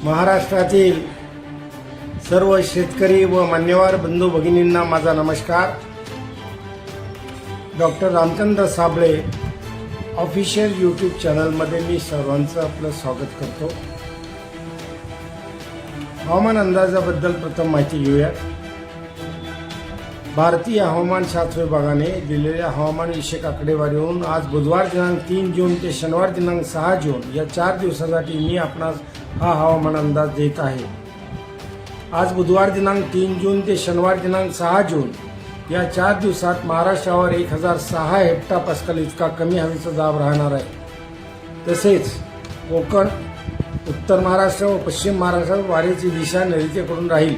महाराष्ट्रातील सर्व शेतकरी व मान्यवर बंधू भगिनींना माझा नमस्कार। Doctor Ramchandra Sable official YouTube चॅनलमध्ये मी सर्वांचं आपलं स्वागत करतो। हवामान अंदाजाबद्दल प्रथम माहिती घेऊया। भारतीय हवामान शास्त्र विभागाने दिलेल्या हवामान विषयक आकडेवारीवरून आज बुधवार दिनांक 3 जून ते शनिवार दिनांक 6 जून या 4 दिवसासाठी मी आपणास हा हवामान अंदाज देत आहे। आज बुधवार दिनांक 3 जून ते शनिवार दिनांक 6 जून या 4 दिवसात महाराष्ट्रावर 1006 हेक्टोपास्कल इतका कमी हवेचा दाब राहणार आहे। तसेच कोकण, उत्तर महाराष्ट्र व पश्चिम महाराष्ट्रात वाऱ्याची दिशा नैऋत्येकडून राहील।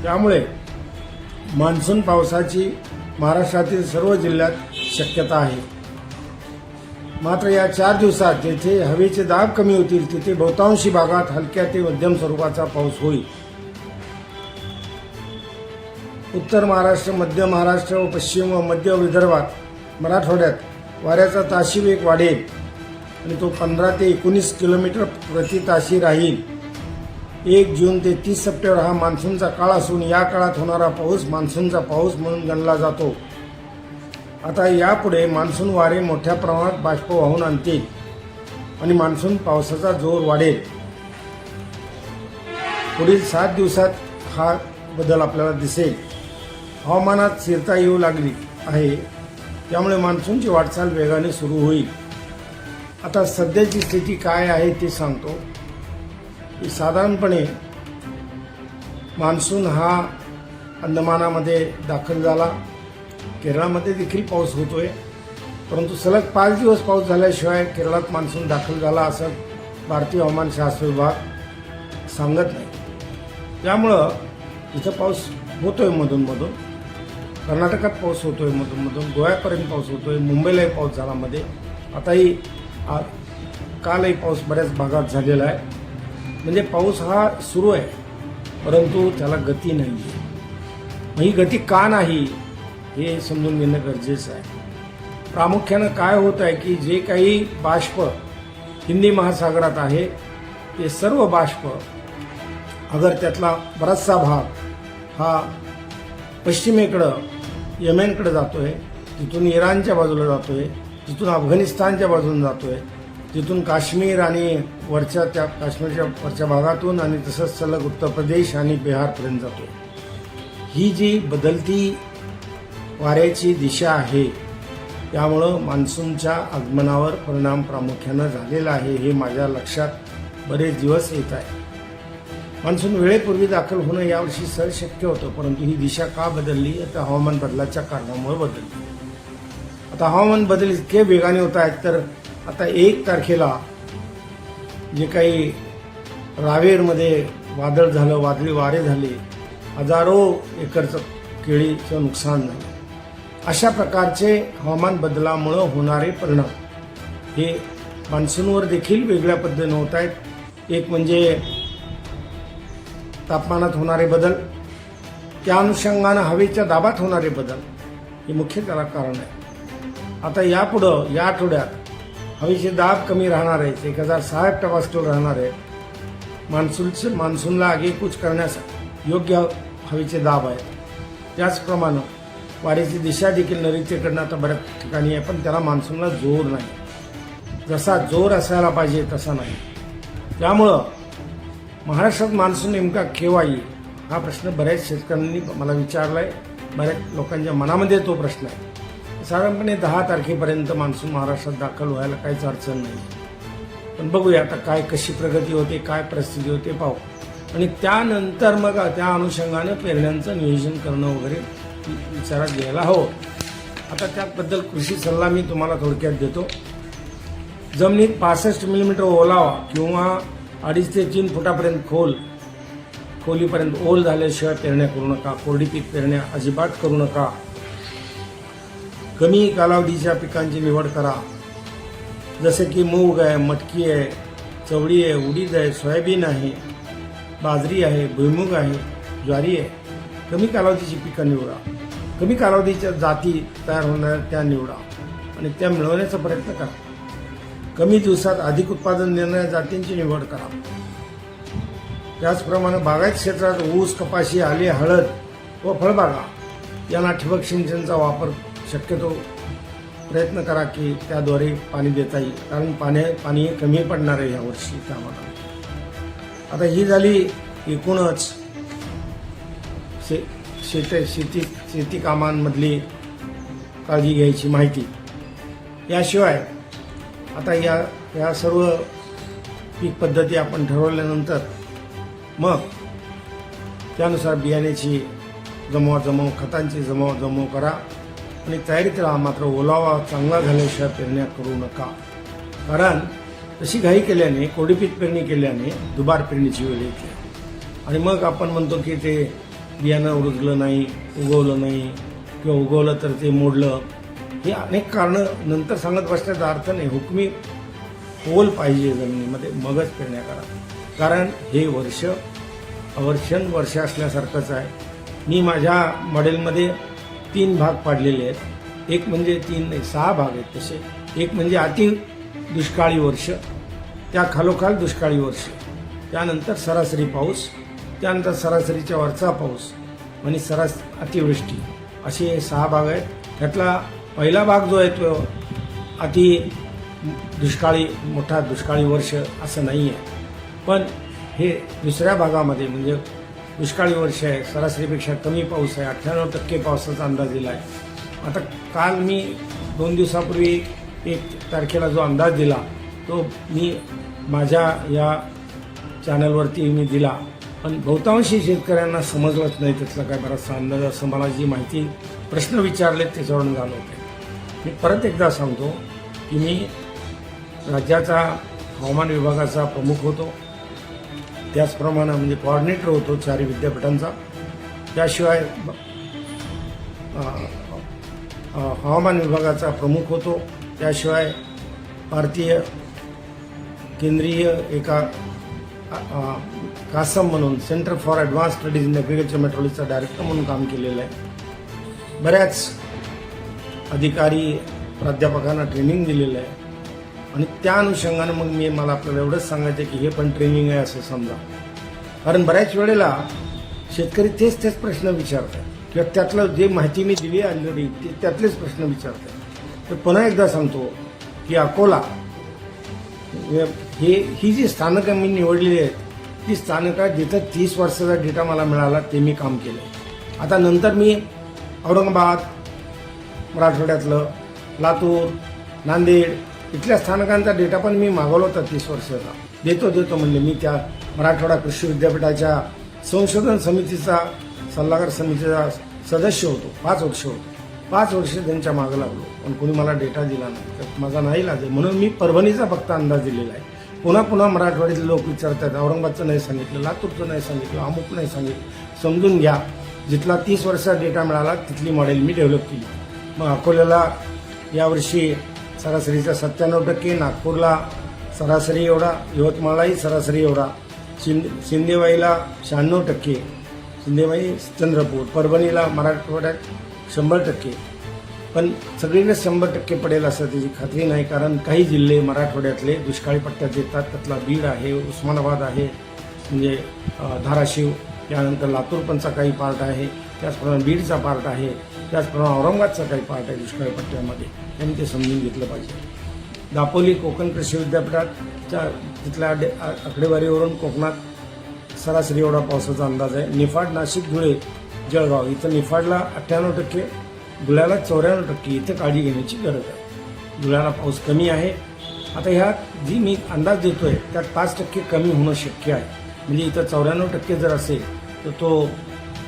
त्यामुळे मान्सून पावसाची महाराष्ट्रातील सर्व जिल्ह्यात शक्यता आहे। मात्र या 4 दिवसात जेथे हवेचे दाब कमी होतील तिथे बहुतांशी भागात हलक्या ते मध्यम स्वरूपाचा पाऊस होईल। उत्तर महाराष्ट्र, मध्य महाराष्ट्र व पश्चिम व मध्य विदर्भात मराठवाड्यात वाऱ्याचा ताशी वेग वाढेल आणि तो 15 ते 19 किलोमीटर प्रति ताशी राहील। 1 जून ते 30 सप्टेंबर हा मान्सूनचा काळ असून या काळात होणारा पाऊस मान्सूनचा पाऊस म्हणून गणला जातो। आता यापुढे मान्सून वारे मोठ्या प्रमाणात बाष्प वाहून आणतील आणि मान्सून पावसाचा जोर वाढेल। पुढील 7 दिवसात हा बदल आपल्याला दिसेल। हवामानात स्थिरता येऊ लागली आहे, त्यामुळे मान्सूनची वाटचाल वेगाने सुरू होईल। आता सध्याची स्थिती काय आहे ते सांगतो। साधारणपणे मान्सून हा अंदमानामध्ये दाखल झाला, केरळामध्ये देखील पाऊस होतोय, परंतु सलग 5 दिवस पाऊस झाल्याशिवाय केरळात मान्सून दाखल झाला असं भारतीय हवामान शास्त्र विभाग सांगत नाही। त्यामुळं इथं पाऊस होतोय मधून, कर्नाटकात पाऊस होतोय मधून, गोव्यापर्यंत पाऊस होतोय, मुंबईलाही पाऊस झाला मध्ये, आताही कालही पाऊस बऱ्याच भागात झालेला आहे। म्हणजे पाऊस हा सुरू आहे, परंतु त्याला गती नाही आहे। ही गती का नाही हे समजून घेणं गरजेचं आहे। प्रामुख्यानं काय होत आहे की जे काही बाष्प हिंदी महासागरात आहे ते सर्व बाष्प अगर त्यातला बराचसा भाग हा पश्चिमेकडं येमेनकडे जातोय, तिथून इराणच्या बाजूला जातोय, तिथून अफगाणिस्तानच्या बाजूने जातोय, तिथून काश्मीर आणि काश्मीरच्या वरच्या भागातून आणि तसंच सलग उत्तर प्रदेश आणि बिहारपर्यंत जातोय। ही जी बदलती वाऱ्याची दिशा आहे त्यामुळं मान्सूनच्या आगमनावर परिणाम प्रामुख्यानं झालेला आहे, हे माझ्या लक्षात बरेच दिवस येत आहे। मान्सून वेळेपूर्वी दाखल होणं यावर्षी सहज शक्य होतं, परंतु ही दिशा का बदलली? आता हवामान बदलाच्या कारणामुळे बदलली। आता हवामान बदल इतके वेगाने होत आहेत तर आता 1 तारखेला जे काही रावेरमध्ये वादळ झालं, वादळी वारे झाले, हजारो एकरचं केळीचं नुकसान झालं। अशा प्रकारचे हवामान बदलामुळं होणारे परिणाम हे मान्सूनवर देखील वेगळ्या पद्धतीने होत आहेत। एक म्हणजे तापमानात होणारे बदल, त्या अनुषंगानं हवेच्या दाबात होणारे बदल हे मुख्य त्याला कारण आहे। आता यापुढं या आठवड्यात हवेचे दाब कमी राहणार आहेत, 1006 हेक्टोपास्कल राहणार आहेत। मान्सूनला आगेकूच करण्यास योग्य हवेचे दाब आहेत। त्याचप्रमाणे वाऱ्याची दिशा देखील नैऋत्येकडनं आता बऱ्याच ठिकाणी आहे, पण त्याला मान्सूनला जोर नाही, जसा जोर असायला पाहिजे तसा नाही। त्यामुळं महाराष्ट्रात मान्सून नेमका केव्हा येईल हा प्रश्न बऱ्याच शेतकऱ्यांनी मला विचारला आहे, बऱ्याच लोकांच्या मनामध्ये तो प्रश्न आहे। साधारणपणे 10 तारखेपर्यंत मान्सून महाराष्ट्रात दाखल व्हायला काहीच अडचण नाही, पण बघूया आता कशी प्रगती होते, काय परिस्थिती होते पाहू, आणि त्यानंतर मग त्या अनुषंगानं पेरण्यांचं नियोजन करणं वगैरे विचारात घ्यायला हवं। आता त्याबद्दल कृषी सल्ला मी तुम्हाला थोडक्यात देतो। जमिनीत 65 मिलीमीटर ओलावा किंवा 2.5 ते 3 फुटापर्यंत खोलीपर्यंत ओल झाल्याशिवाय पेरण्या करू नका। कोरडी पीक पेरण्या अजिबात करू नका। कमी कालावधीच्या पिकांची निवड करा, जसे की मूग आहे, मटकी आहे, चवळी आहे, उडीद आहे, सोयाबीन आहे, बाजरी आहे, भुईमूग आहे, ज्वारी आहे। कमी कालावधीची पिकं निवडा, कमी कालावधीच्या जाती तयार होणाऱ्या त्या निवडा, आणि त्या मिळवण्याचा प्रयत्न करा. कमी दिवसात अधिक उत्पादन देणाऱ्या जातींची निवड करा. त्याचप्रमाणे बागायत क्षेत्रात ऊस, कपाशी, आले, हळद व फळबागा यांना ठिबक सिंचनचा वापर शक्यतो प्रयत्न करा की त्याद्वारे पाणी देता येईल, कारण पाणी कमी पडणार आहे यावर्षी त्यामध्ये. आता ही झाली एकूणच शेती कामांमधली काळजी घ्यायची माहिती. याशिवाय आता या सर्व पीक पद्धती आपण ठरवल्यानंतर मग त्यानुसार बियाण्याची जमवाजमव, खतांची जमवाजमव करा आणि तयारीत राहा. मात्र ओलावा चांगला झाल्याशिवाय पेरण्या करू नका, कारण तशी घाई केल्याने, कोरडीपीक पेरणी केल्याने दुबार पेरणीची वेळ येते आणि मग आपण म्हणतो की ते बियाणं रुजलं नाही, उगवलं नाही किंवा उगवलं तर ते मोडलं. हे अनेक कारणं नंतर सांगत बसण्याचा अर्थ नाही. हुकमी ओल पाहिजे जमिनीमध्ये, मगच पेरण्या करा, कारण हे वर्ष वर्ष असल्यासारखंच आहे. मी माझ्या मॉडेलमध्ये 3 भाग पाडलेले आहेत. एक म्हणजे 6 भाग आहेत तसे. एक म्हणजे अति दुष्काळी वर्ष, त्या खालोखाल दुष्काळी वर्ष, त्यानंतर सरासरी पाऊस, त्यानंतर सरासरीच्या वरचा पाऊस आणि अतिवृष्टी, असे हे 6 भाग आहेत. त्यातला पहिला भाग जो आहे तो अति दुष्काळी, मोठा दुष्काळी वर्ष असं नाही आहे, पण हे दुसऱ्या भागामध्ये म्हणजे दुष्काळी वर्ष आहे, सरासरीपेक्षा कमी पाऊस आहे, 98% पावसाचा अंदाज दिला आहे. आता काल मी 2 दिवसापूर्वी 1 तारखेला जो अंदाज दिला तो मी माझ्या या चॅनलवरती मी दिला, पण बहुतांशी शेतकऱ्यांना समजलंच नाही त्यातला काय बराचसा अंदाज, असं मला जी माहिती प्रश्न विचारलेत त्याच्यावरून झालं होते. मी परत एकदा सांगतो की मी राज्याचा हवामान विभागाचा प्रमुख होतो, त्याचप्रमाणे म्हणजे कोऑर्डिनेटर होतो 4 विद्यापीठांचा. त्याशिवाय हवामान विभागाचा प्रमुख होतो. त्याशिवाय भारतीय केंद्रीय एका कासम म्हणून centre for advanced studies in agriculture मेट्रोलॉजीचा डायरेक्टर म्हणून काम केलेलं आहे. बऱ्याच अधिकारी प्राध्यापकांना ट्रेनिंग दिलेलं आहे आणि त्या अनुषंगानं मग मला आपल्याला एवढंच सांगायचं आहे की हे पण ट्रेनिंग आहे असं समजा, कारण बऱ्याच वेळेला शेतकरी तेच प्रश्न विचारतात किंवा त्यातलं जे माहिती मी दिली ऑलरेडी त्यातलेच प्रश्न विचारतात. तर पुन्हा एकदा सांगतो की अकोला ही जी स्थानकं मी निवडलेली आहेत ती स्थानकं जिथं 30 वर्षाचा डेटा मला मिळाला ते मी काम केलं. आता नंतर मी औरंगाबाद, मराठवाड्यातलं लातूर, नांदेड इथल्या स्थानकांचा डेटा पण मी मागवला होता 30 वर्षाचा. देतो म्हणले. मी त्या मराठवाडा कृषी विद्यापीठाच्या संशोधन समितीचा, सल्लागार समितीचा सदस्य होतो. 5 वर्ष होतो. 5 वर्ष त्यांच्या मागं लागलो, पण कोणी मला डेटा दिला नाही. तर माझा नाही लाज आहे, म्हणून मी परभणीचा फक्त अंदाज दिलेला आहे. पुन्हा मराठवाड्यातले लोक विचारतात, औरंगाबादचं नाही सांगितलं, लातूरचं नाही सांगितलं, अमुक नाही सांगितलं. समजून घ्या, जिथला 30 वर्षाचा डेटा मिळाला तिथली मॉडेल मी डेव्हलप केली. मग अकोल्याला यावर्षी सरासरीचा 97%, नागपूरला सरासरी एवढा, यवतमाळलाही सरासरी एवढा, सिंदेवाईला 96%, सिंदेवाई चंद्रपूर, परभणीला मराठवाड्यात 100%, पण सगळीकडे 100% पडेल असं त्याची खात्री नाही, कारण काही जिल्हे मराठवाड्यातले दुष्काळी पट्ट्यात येतात. त्यातला बीड आहे, उस्मानाबाद आहे, म्हणजे धाराशिव, त्यानंतर लातूरपणचा काही पार्ट आहे, त्याचप्रमाणे बीडचा पार्ट आहे, त्याचप्रमाणे औरंगाबादचा काही पार्ट आहे दुष्काळी पट्ट्यामध्ये. त्यांनी ते समजून घेतलं पाहिजे. दापोली कोकण कृषी विद्यापीठाच्या तिथल्या आकडेवारीवरून कोकणात सरासरी एवढा पावसाचा अंदाज आहे. निफाड, नाशिक, धुळे, जळगाव इथं निफाडला 98%, धुळ्याला 94%. इथं काळजी घेण्याची गरज आहे. धुळ्याला पाऊस कमी आहे. आता ह्यात जी मी अंदाज देतोय त्यात 5% कमी होणं शक्य आहे. म्हणजे इथं 94% जर असेल तर तो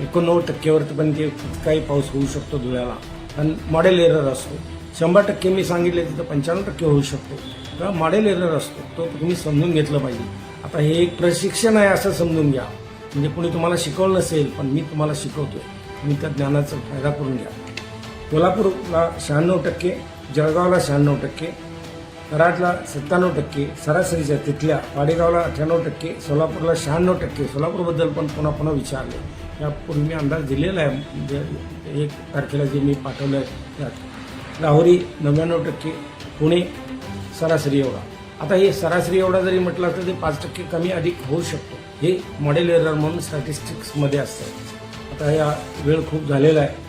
89% पण ते काही पाऊस होऊ शकतो धुळ्याला, आणि मॉडेल एरर असतो. 100% मी सांगितले तिथं 95% होऊ शकतो. तर मॉडेल एरर असतो, तो तुम्ही समजून घेतलं पाहिजे. आता हे एक प्रशिक्षण आहे असं समजून घ्या, म्हणजे कोणी तुम्हाला शिकवलं नसेल, पण मी तुम्हाला शिकवतोय. तुम्ही त्या ज्ञानाचा फायदा करून घ्या. कोल्हापूरला 96%, जळगावला 96%, कराडला 97%, सरासरीच्या तिथल्या वाडेगावला 98%, सोलापूरला 96%. सोलापूरबद्दल पण पुन्हा विचारले. यापूर्वी मी अंदाज दिलेला आहे, म्हणजे 1 तारखेला जे मी पाठवलं आहे त्यात. राहुरी 99%, पुणे सरासरी एवढा. आता हे सरासरी एवढा जरी म्हटलं तर ते 5% कमी अधिक होऊ शकतो. हे मॉडेल एरर म्हणून स्टॅटिस्टिक्समध्ये असतं. आता या वेळ खूप झालेला आहे.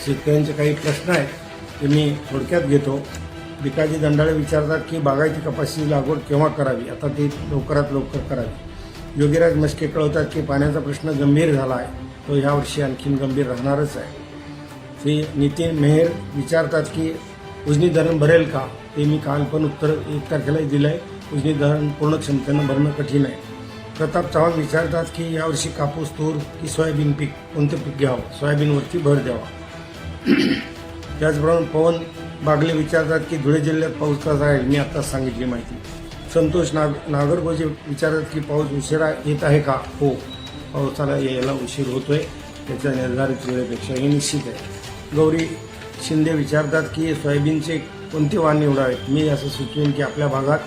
शेतकऱ्यांचे काही प्रश्न आहेत ते मी थोडक्यात घेतो. भिकाजी दंडाळे विचारतात की बागायती कपाशीची लागवड केव्हा करावी. आता ती लवकरात लवकर करावी. योगीराज मस्के कळवतात की पाण्याचा प्रश्न गंभीर झाला आहे, तो ह्यावर्षी आणखीन गंभीर राहणारच आहे. श्री नितीन मेहर विचारतात की उजनी धरण भरेल का. ते मी काल पण उत्तर 1 तारखेला दिलं आहे. उजनी धरण पूर्ण क्षमतेनं भरणं कठीण आहे. प्रताप चव्हाण विचारतात की यावर्षी कापूस, तूर की सोयाबीन पीक कोणतं पीक घ्यावं, सोयाबीनवरती भर द्यावा. त्याचप्रमाणे पवन बागले विचारतात की धुळे जिल्ह्यात पाऊस कसा आहे. मी आत्ताच सांगितली माहिती. संतोष नागरगोजे विचारतात की पाऊस उशिरा येत आहे का. हो, पावसाला यायला उशीर होतोय, त्याच्या निर्धारित वेळेपेक्षा हे निश्चित आहे. गौरी शिंदे विचारतात की सोयाबीनचे कोणते वाण निवडावे. मी असं सुचवेन की आपल्या भागात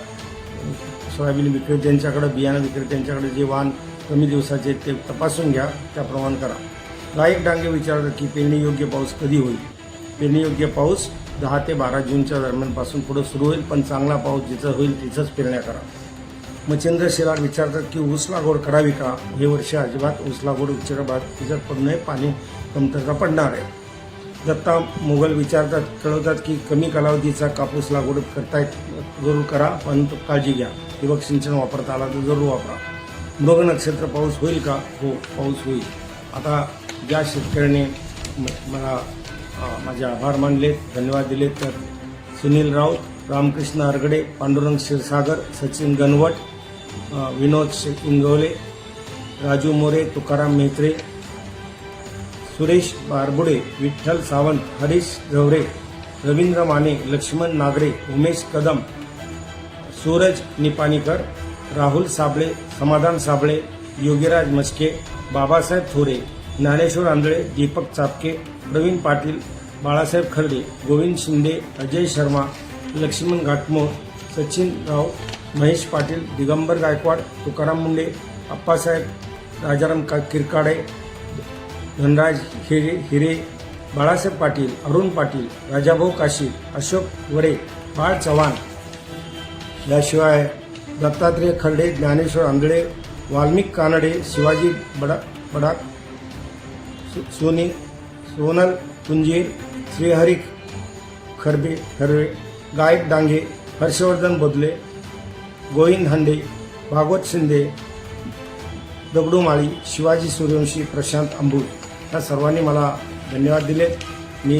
सोयाबीन विक्रेत्यांच्याकडे, बियाणं विक्रेत्यांच्याकडे जे वाण कमी दिवसाचे ते तपासून घ्या, त्याप्रमाणे करा. गायक डांगे विचारतात की पेरणीयोग्य पाऊस कधी होईल. पेरणीयोग्य पाऊस 10 ते 12 जूनच्या दरम्यानपासून पुढे सुरू होईल, पण चांगला पाऊस जिथं होईल तिथंच पेरण्या करा. मच्छिंद्र शेलार विचारतात की ऊस लागवड करावी का. हे वर्ष अजिबात ऊस लागवड तिच्यात पडू नये, पाणी कमतरता पडणार आहे. दत्ता मोगल विचारतात कळवतात की कमी कालावधीचा कापूस लागवड जरूर करा, पण काळजी घ्या. ठिबक सिंचन वापरता आला तर जरूर वापरा. मृग नक्षत्र पाऊस होईल का. हो, पाऊस होईल. आता ज्या शेतकऱ्याने मला माझे आभार मानले, धन्यवाद दिले, तर सुनील राऊत, रामकृष्ण अरगडे, पांडुरंग क्षीरसागर, सचिन गणवट, विनोद इंगवले, राजू मोरे, तुकाराम मेहत्रे, सुरेश बारबुडे, विठ्ठल सावंत, हरीश झवरे, रवींद्र माने, लक्ष्मण नागरे, उमेश कदम, सूरज निपाणीकर, राहुल साबळे, समाधान साबळे, योगीराज मस्के, बाबासाहेब थोरे, ज्ञानेश्वर आंधळे, दीपक चापके, प्रवीण पाटील, बाळासाहेब खर्डे, गोविंद शिंदे, अजय शर्मा, लक्ष्मण घाटमोर, सचिन राव, महेश पाटील, दिगंबर गायकवाड, तुकाराम मुंडे, अप्पासाहेब राजाराम किरकाडे, धनराज हिरे, बाळासाहेब पाटील, अरुण पाटील, राजाभाऊ काशी, अशोक वरे, बाळ चव्हाण, याशिवाय दत्तात्रेय खर्डे, ज्ञानेश्वर आंधळे, वाल्मिक कानडे, शिवाजी बडाक, सोनल कुंजीर, श्रीहरी खरबे, गायक डांगे, हर्षवर्धन बोदले, गोविंद हांडे, भागवत शिंदे, दगडू माळी, शिवाजी सूर्यवंशी, प्रशांत अंबूर, या सर्वांनी मला धन्यवाद दिले. मी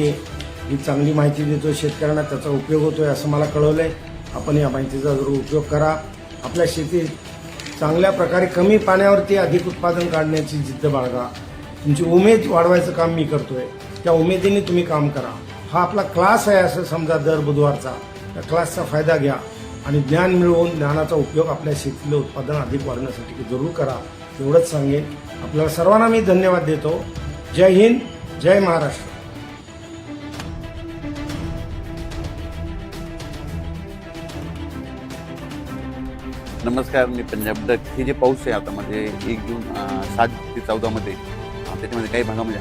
ही चांगली माहिती देतो शेतकऱ्यांना, त्याचा उपयोग होतोय असं मला कळवलं आहे. आपण या माहितीचा जरूर उपयोग करा. आपल्या शेतीत चांगल्या प्रकारे कमी पाण्यावरती अधिक उत्पादन काढण्याची जिद्द बाळगा. तुमची उमेद वाढवायचं काम मी करतोय, त्या उमेदीने तुम्ही काम करा. हा आपला क्लास आहे असं समजा दर बुधवारचा. त्या क्लासचा फायदा घ्या आणि ज्ञान मिळवून ज्ञानाचा उपयोग आपल्या शेतीतलं उत्पादन अधिक वाढवण्यासाठी जरूर करा. एवढंच सांगेन. आपल्याला सर्वांना मी धन्यवाद देतो. जय हिंद, जय महाराष्ट्र. नमस्कार, मी पंजाब डक. हे जे पाऊस आहे आता म्हणजे 1 जून 7 ते 14 मध्ये त्याच्यामध्ये काही भागामध्ये